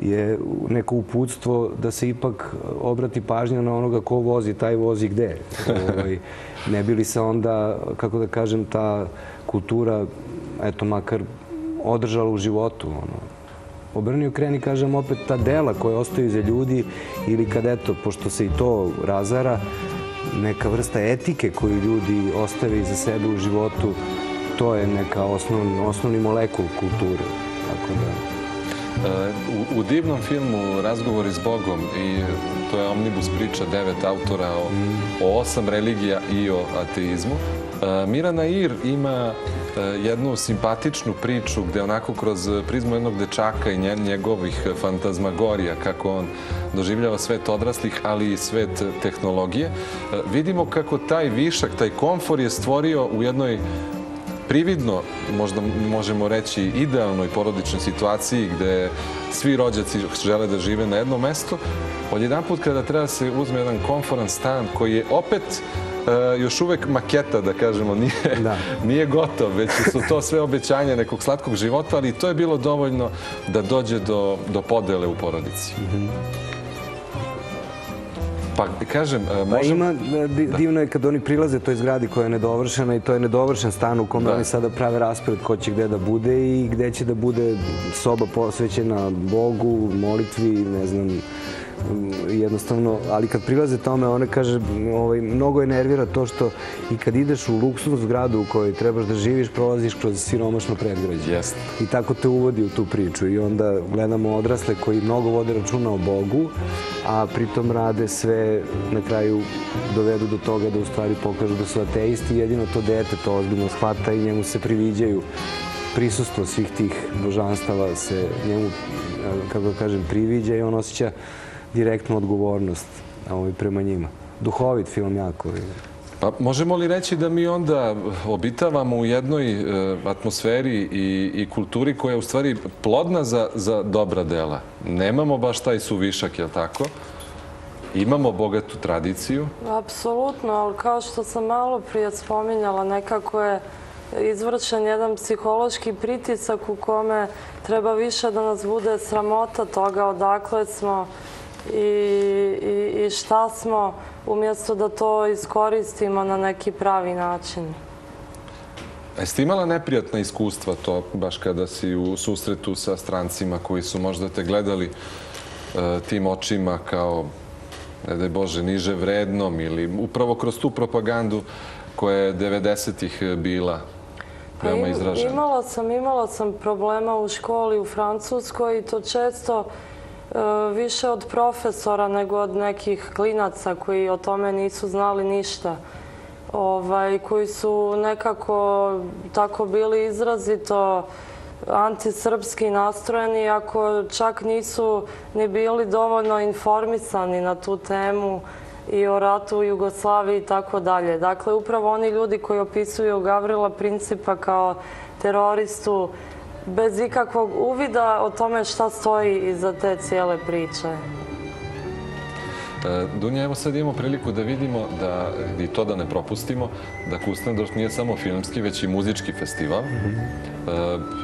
je neko uputstvo da se ipak obrati pažnja na onoga ko vozi, taj vozi gde. Ne bi li se onda, kako da kažem, ta kultura, eto, makar održala u životu. Obrni, okreni, kažem, opet ta dela koja ostaju iza ljudi ili kad, eto, pošto se i to razara, neka vrsta etike koju ljudi ostave iza sebe u životu, to je neka osnovni molekul kulture. U divnom filmu Razgovori s Bogom, i to je omnibus priča 9 autora o 8 religija i o ateizmu, Mirana Ir ima jednu simpatičnu priču gde onako kroz prizmu jednog dečaka i njegovih fantazmagorija, kako on doživljava svet odraslih, ali i svet tehnologije, vidimo kako taj višak, taj komfor je stvorio u jednoj prividno, možda možemo reći, idealnoj porodičnoj situaciji gde svi rođaci žele da žive na jednom mestu. Odjedanput kada treba se uzme jedan komforan stan koji je opet još uvek maketa, da kažemo, nije gotov, već su to sve obećanja nekog slatkog života, ali to je bilo dovoljno da dođe do podele u porodici. Pa, kažem, možemo... Divno je kad oni prilaze toj zgradi koja je nedovršena i to je nedovršen stan u kome oni sada prave raspored ko će gde da bude i gde će da bude soba posvećena Bogu, molitvi, ne znam, jednostavno, ali kad prilaze tome, ona kaže, mnogo je nervira to što i kad ideš u luksuznu zgradu u kojoj trebaš da živiš, prolaziš kroz siromašno predgrađe. I tako te uvodi u tu priču i onda gledamo odrasle koji mnogo vode računa o Bogu, a pritom rade sve, na kraju dovedu do toga da u stvari pokažu da su ateisti, jedino to dete to ozbiljno shvata i njemu se priviđaju. Prisustvo svih tih božanstava se njemu, kako da kažem, priviđa i on osjeća direktnu odgovornost prema njima. Duhovit film jako. Pa možemo li reći da mi onda obitavamo u jednoj atmosferi i kulturi koja je u stvari plodna za dobra dela? Nemamo baš taj suvišak, je li tako? Imamo bogatu tradiciju? Apsolutno, ali kao što sam malo prije spominjala, nekako je izvršen jedan psihološki pritisak u kome treba više da nas bude sramota toga odakle smo i šta smo, umjesto da to iskoristimo na neki pravi način. Jeste imala neprijatna iskustva to, baš kada si u susretu sa strancima koji su možda te gledali tim očima kao, ne daj Bože, niže vrednom ili upravo kroz tu propagandu koja je 90-ih bila veoma izražena? Imala sam problema u školi u Francuskoj i to često više od profesora nego od nekih klinaca koji o tome nisu znali ništa. Koji su nekako tako bili izrazito antisrpski nastrojeni, ako čak nisu ni bili dovoljno informisani na tu temu i o ratu u Jugoslaviji i tako dalje. Dakle, upravo oni ljudi koji opisuju Gavrila Principa kao teroristu bez ikakvog uvida o tome šta stoji iza te cijele priče. Dunja, evo sad imamo priliku da vidimo i to da ne propustimo, da Kustendorf nije samo filmski, već i muzički festival.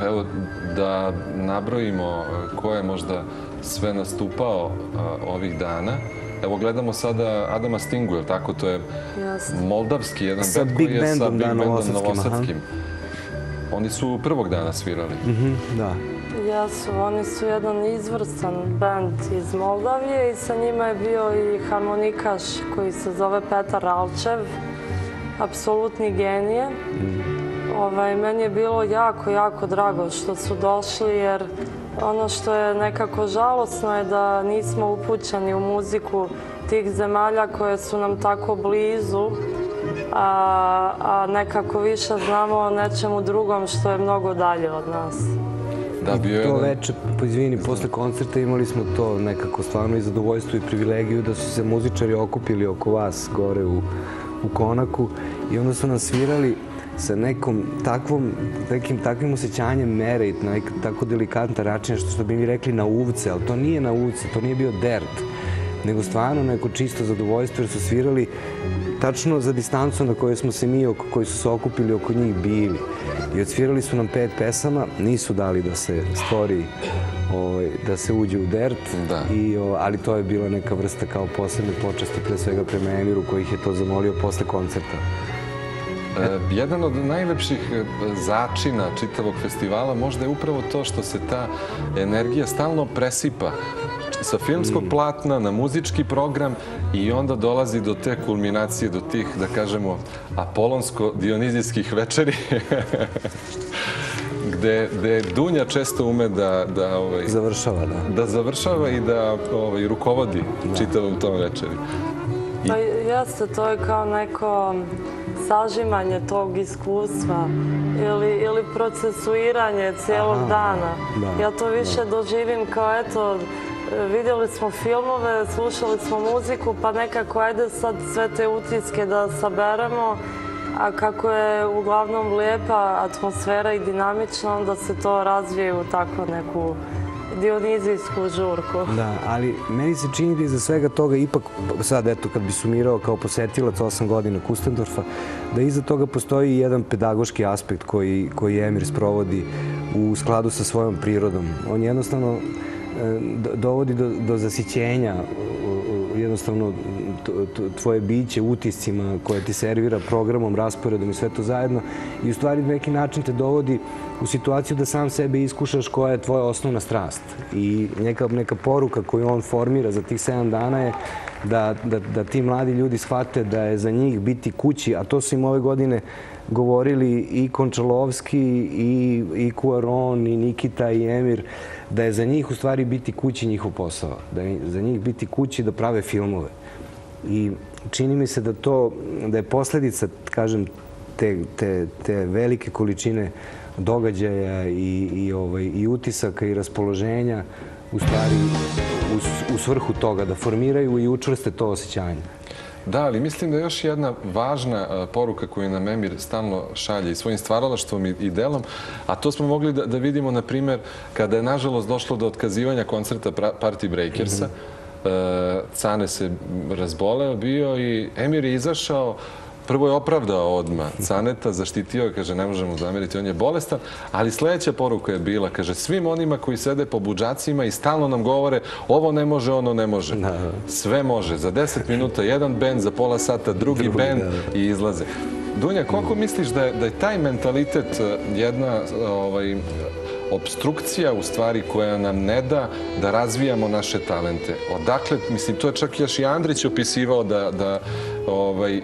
Evo, da nabrojimo ko je možda sve nastupao ovih dana. Evo, gledamo sada Adama Stingu, je li tako? To je moldavski jedan band koji je sa Big Bandom Novosadskim. Oni su prvog dana svirali. Da. Jesu, oni su jedan izvrstan band iz Moldavije i sa njima je bio i harmonikaš koji se zove Petar Ralčev, apsolutni genije. Meni je bilo jako, jako drago što su došli jer ono što je nekako žalosno je da nismo upućeni u muziku tih zemalja koje su nam tako blizu, a nekako više znamo o nečemu drugom što je mnogo dalje od nas. To veče, izvini, posle koncerta imali smo to nekako stvarno i zadovoljstvo i privilegiju da su se muzičari okupili oko vas gore u Konaku i onda su nas svirali sa nekim takvim osjećanjem mere i na tako delikatan način, što bi mi rekli na uvce, ali to nije na uvce, to nije bio dert, nego stvarno neko čisto zadovoljstvo jer su svirali tačno za distancu na kojoj smo se mi, koji su se okupili oko njih, bili. I odsvirali su nam 5 pesama, nisu dali da se stvori, da se uđe u dert, ali to je bila neka vrsta kao posebne počasti, pre svega prema Emiru, koji ih je to zamolio posle koncerta. Jedan od najlepših začina čitavog festivala možda je upravo to što se ta energija stalno presipa sa filmskog platna na muzički program i onda dolazi do te kulminacije, do tih, da kažemo, apolonsko-dionizijskih večeri, gde Dunja često ume da završava i da rukovodi čitavom tom večeri. Pa jeste, to je kao neko sažimanje tog iskustva ili procesuiranje cijelog dana. Ja to više doživim kao, eto, vidjeli smo filmove, slušali smo muziku, pa nekako ajde sad sve te utiske da saberemo, a kako je uglavnom lijepa atmosfera i dinamična, onda se to razvije u tako neku dionizijsku žurku. Da, ali meni se čini da iza svega toga ipak, sad eto, kad bi sumirao kao posetilac 8 godina Kustendorfa, da iza toga postoji jedan pedagoški aspekt koji Emir sprovodi u skladu sa svojom prirodom. On jednostavno dovodi do zasićenja jednostavno tvoje biće utiscima koje ti servira programom, rasporedom i sve to zajedno. I u stvari na neki način te dovodi u situaciju da sam sebe iskušaš koja je tvoja osnovna strast. I neka poruka koju on formira za tih 7 dana je da ti mladi ljudi shvate da je za njih biti kući, a to su im ove godine govorili i Končalovski, i Cuaron, i Nikita, i Emir, da je za njih u stvari biti kući njihov posao. Da je za njih biti kući da prave filmove. I čini mi se da je posljedica, kažem, te velike količine događaja i utisaka i raspoloženja u stvari u svrhu toga da formiraju i učvrste to osjećanje. Da, ali mislim da je još jedna važna poruka koju nam Emir stalno šalje i svojim stvaralaštvom i delom, a to smo mogli da vidimo, na primjer, kada je nažalost došlo do otkazivanja koncerta Party Breakersa. Cane se razboleo bio i Emir je izašao. Prvo je opravdao odmah Caneta, zaštitio je, kaže, ne možemo zameriti, on je bolestan, ali sljedeća poruka je bila, kaže, svim onima koji sede po budžacima i stalno nam govore ovo ne može, ono ne može. Sve može. Za 10 minuta jedan bend, za pola sata drugi bend i izlaze. Dunja, koliko misliš da je taj mentalitet jedna obstrukcija u stvari koja nam ne da da razvijamo naše talente? Odakle, mislim, to je čak još i Andrić opisivao da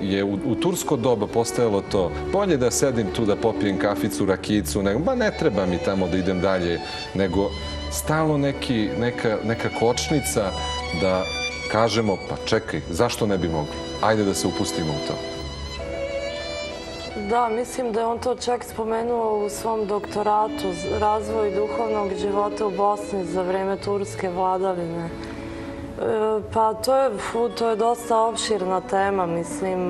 je u tursko doba postojalo to. Bolje da sedim tu da popijem kaficu, rakicu, nego, ne treba mi tamo da idem dalje, nego stalno neka kočnica da kažemo, pa čekaj, zašto ne bi mogli? Ajde da se upustimo u to. Da, mislim da je on to čak spomenuo u svom doktoratu, razvoj duhovnog života u Bosni za vreme turske vladavine. Pa to je dosta opširna tema, mislim,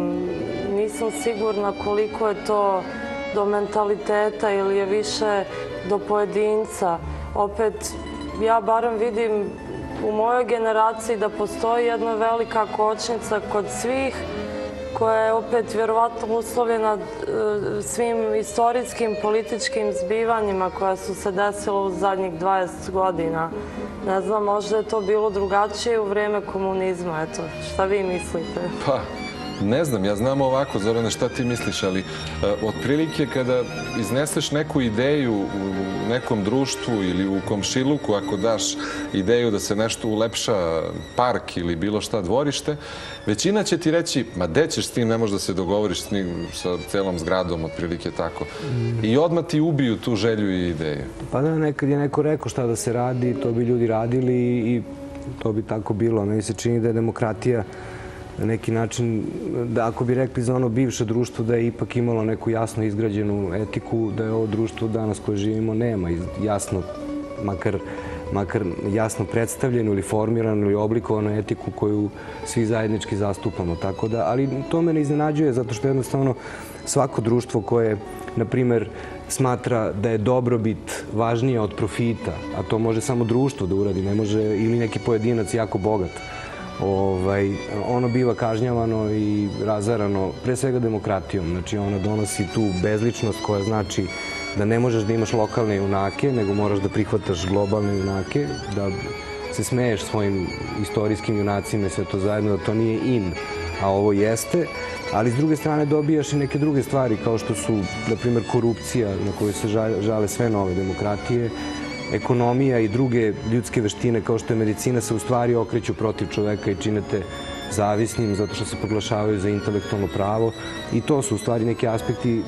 nisam sigurna koliko je to do mentaliteta ili je više do pojedinca. Opet, ja barem vidim u mojoj generaciji da postoji jedna velika kočnica kod svih, koja je opet vjerovatno uslovljena svim istorijskim, političkim zbivanjima koja su se desila u zadnjih 20 godina. Ne znam, možda je to bilo drugačije u vrijeme komunizma. Eto, šta vi mislite? Pa, ne znam, ja znam ovako, Zorane, šta ti misliš, ali otprilike kada izneseš neku ideju u nekom društvu ili u komšiluku, ako daš ideju da se nešto ulepša, park ili bilo šta, dvorište, većina će ti reći, ma gde ćeš s tim, ne možeš da se dogovoriš s njim, sa celom zgradom, otprilike tako. I odmah ti ubiju tu želju i ideju. Pa da, nekad je neko rekao šta da se radi, to bi ljudi radili i to bi tako bilo. Meni se čini da je demokratija na neki način, da ako bi rekli za ono bivše društvo da je ipak imalo neku jasno izgrađenu etiku, da je ovo društvo danas koje živimo nema jasno, makar jasno predstavljenu ili formiranu ili oblikovanu etiku koju svi zajednički zastupamo. Tako da, ali to me ne iznenađuje zato što jednostavno svako društvo koje, na primjer, smatra da je dobrobit važnije od profita, a to može samo društvo da uradi, ne može ili neki pojedinac jako bogat, ono biva kažnjavano i razarano pre svega demokratijom. Znači, ona donosi tu bezličnost koja znači da ne možeš da imaš lokalne junake, nego moraš da prihvataš globalne junake, da se smeješ svojim istorijskim junacima i sve to zajedno, da to nije in, a ovo jeste. Ali s druge strane dobijaš i neke druge stvari, kao što su, na primjer, korupcija na koju se žale sve nove demokratije, ekonomija i druge ljudske veštine kao što je medicina se u stvari okreću protiv čoveka i čine te zavisnim zato što se proglašavaju za intelektualno pravo. I to su u stvari neki aspekti,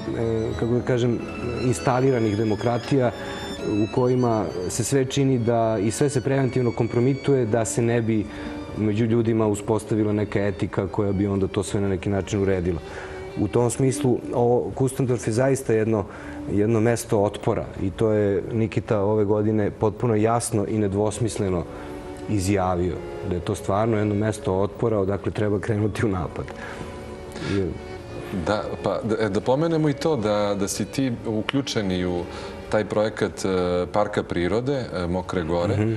kako da kažem, instaliranih demokratija u kojima se sve čini da i sve se preventivno kompromituje da se ne bi među ljudima uspostavila neka etika koja bi onda to sve na neki način uredila. U tom smislu, Kustendorf je zaista jedno mesto otpora i to je Nikita ove godine potpuno jasno i nedvosmisleno izjavio. Da je to stvarno jedno mesto otpora odakle treba krenuti u napad. Da, pa da pomenemo i to da si ti uključeni u taj projekat Parka prirode, Mokre gore.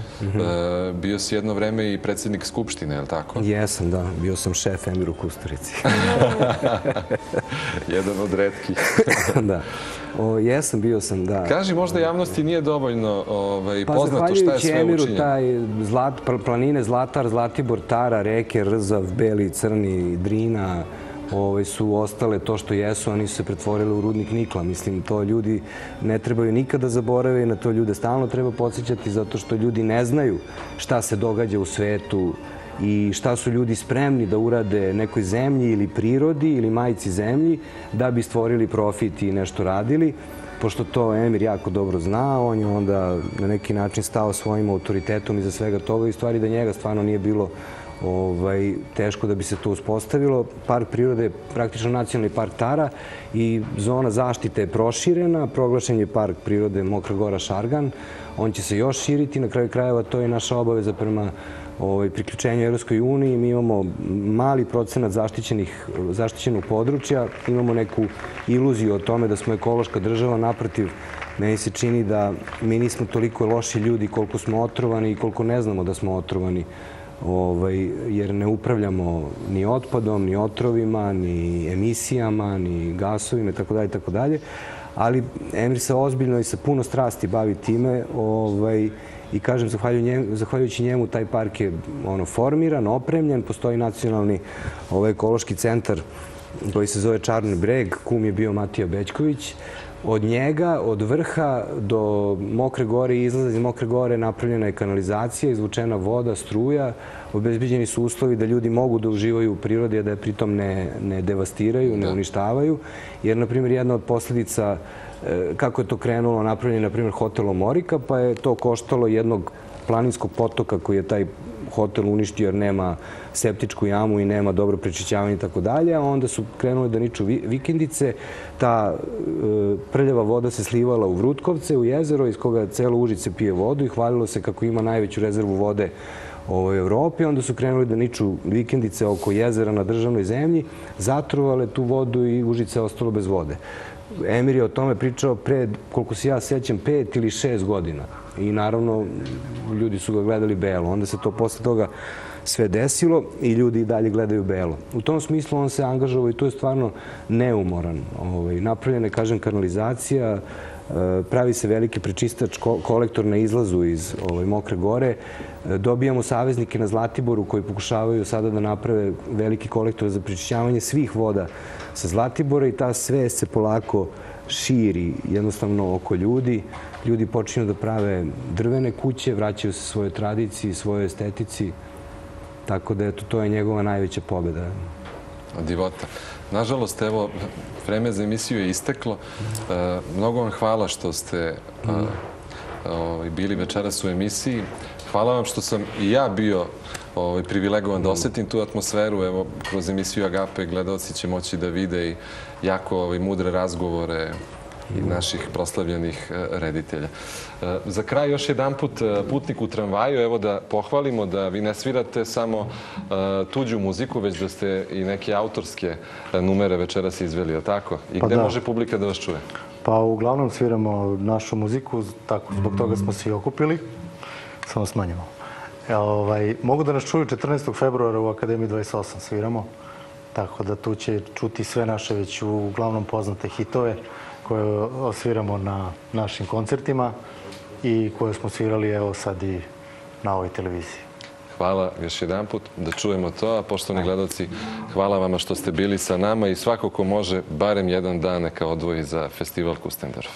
Bio si jedno vreme i predsjednik Skupštine, je li tako? Jesam, da. Bio sam šef Emiru Kusturici. Jedan od retkih. Da. Jesam, bio sam, da. Kaži, možda javnosti nije dovoljno poznato šta je sve učinjeno. Zahvaljujući Emiru, planine Zlatar, Zlatibor, Tara, reke, Rzav, Beli, Crni, Drina, su ostale to što jesu, oni su se pretvorili u rudnik nikla. Mislim, to ljudi ne trebaju nikada zaboraviti, na to ljude stalno treba podsjećati, zato što ljudi ne znaju šta se događa u svetu i šta su ljudi spremni da urade nekoj zemlji ili prirodi ili majci zemlji da bi stvorili profit i nešto radili. Pošto to Emir jako dobro zna, on je onda na neki način stao svojim autoritetom iza svega toga i stvari da njega stvarno nije bilo teško da bi se to uspostavilo. Park prirode je praktično nacionalni park Tara i zona zaštite je proširena. Proglašen je park prirode Mokra Gora Šargan. On će se još širiti. Na kraju krajeva to je naša obaveza prema priključenju Evropskoj uniji. Mi imamo mali procenat zaštićenog područja. Imamo neku iluziju o tome da smo ekološka država. Naprotiv, meni se čini da mi nismo toliko loši ljudi koliko smo otrovani i koliko ne znamo da smo otrovani, jer ne upravljamo ni otpadom, ni otrovima, ni emisijama, ni gasovima itd. Ali Emir se ozbiljno i sa puno strasti bavi time i kažem, zahvaljujući njemu taj park je formiran, opremljen, postoji nacionalni ekološki centar koji se zove Čarni breg, kum je bio Matija Bećković. Od njega, od vrha do Mokre gore i izlaza iz Mokre gore napravljena je kanalizacija, izvučena voda, struja, obezbeđeni su uslovi da ljudi mogu da uživaju u prirodi, a da je pritom ne devastiraju, ne uništavaju. Jer, na primjer, jedna od posljedica kako je to krenulo, napravljen je, na primjer, hotel Omorika, pa je to koštalo jednog planinskog potoka koji je taj hotel uništio jer nema septičku jamu i nema dobro prečišćavanje i tako dalje, a onda su krenule da niču vikendice. Ta prljava voda se slivala u Vrutkovce, u jezero iz koga celo Užice pije vodu i hvalilo se kako ima najveću rezervu vode u Evropi. Onda su krenuli da niču vikendice oko jezera na državnoj zemlji, zatrovale tu vodu i Užice je ostalo bez vode. Emir je o tome pričao pre, koliko se ja sećam, 5 ili 6 godina. I naravno, ljudi su ga gledali belo. Onda se to posle toga sve desilo i ljudi i dalje gledaju belo. U tom smislu on se angažovao i to je stvarno neumoran. Napravljena je, kažem, kanalizacija, pravi se veliki prečistač, kolektor na izlazu iz Mokre gore. Dobijamo saveznike na Zlatiboru koji pokušavaju sada da naprave veliki kolektor za prečišćavanje svih voda sa Zlatibora i ta svest se polako širi jednostavno oko ljudi. Ljudi počinju da prave drvene kuće, vraćaju se svojoj tradiciji, svojoj estetici. Tako da, eto, to je njegova najveća pobjeda. Divota. Nažalost, evo, vreme za emisiju je isteklo. Mnogo vam hvala što ste bili večeras u emisiji. Hvala vam što sam i ja bio privilegovan da osjetim tu atmosferu. Evo, kroz emisiju Agape gledalci će moći da vide i jako mudre razgovore i naših proslavljenih reditelja. Za kraj još jedan put Putnik u tramvaju. Evo da pohvalimo da vi ne svirate samo tuđu muziku, već da ste i neke autorske numere večeras izveli, je tako? I gde može publika da vas čuje? Pa uglavnom sviramo našu muziku, tako zbog toga smo svi okupili, samo smanjimo. Mogu da nas čuju 14. februara u Akademiji 28 sviramo, tako da tu će čuti sve naše već uglavnom poznate hitove koje osviramo na našim koncertima i koje smo svirali evo sad i na ovoj televiziji. Hvala još jedan put, da čujemo to. A poštovani gledalci, hvala vama što ste bili sa nama i svako ko može barem jedan dan neka odvoji za festival Kustendorf.